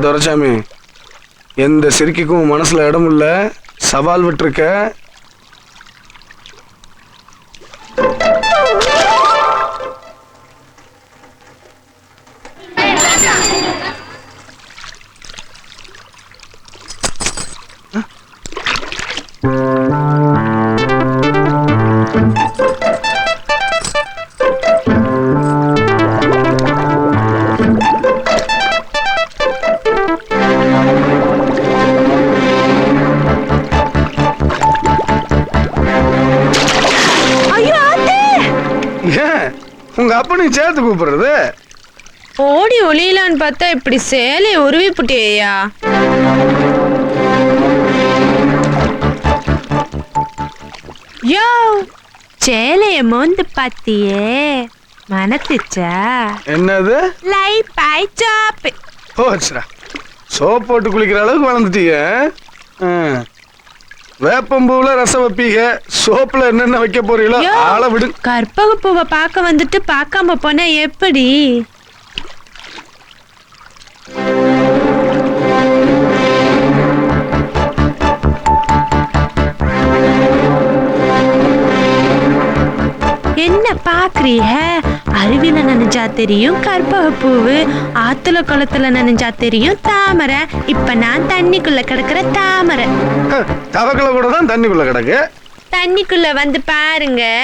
துரைசாமி, எந்த சிரிக்குக்கும் மனசுல இடம் இல்ல, சவால் விட்டுருக்க. உங்க அப்பனையும் சேர்த்து கூப்பிடுறது? ஓடி ஒளியலான்னு பார்த்தா இப்படி சேலையை உருவி புட்டியா? யோ, சேலைய மோந்து பாத்தியே, மனத்துச்சா? என்னது? லை பாய் சாப்பு. போச்சுடா, சோப் போட்டு குளிக்கிற அளவுக்கு வளர்ந்துட்டீங்க. வேப்பம்பூல ரசம் வைப்பீங்க, சோப்புல என்னென்ன வைக்க போறீங்களோ ஆள விடு. கற்பக பூவை பார்க்க வந்துட்டு பார்க்காம போனா எப்படி? என்ன பாக்குறீங்க? அருவில நனைஞ்சா தெரியும் கற்பக பூவு, ஆத்துல குளத்துல நனைஞ்சா தெரியும் தாமரை. இப்ப நான் தண்ணிக்குள்ள கிடக்குற தாமரை. தவக்கல கூட தான் தண்ணிக்குள்ள கிடக்கு. தண்ணிக்குள்ள வந்து பாருங்க.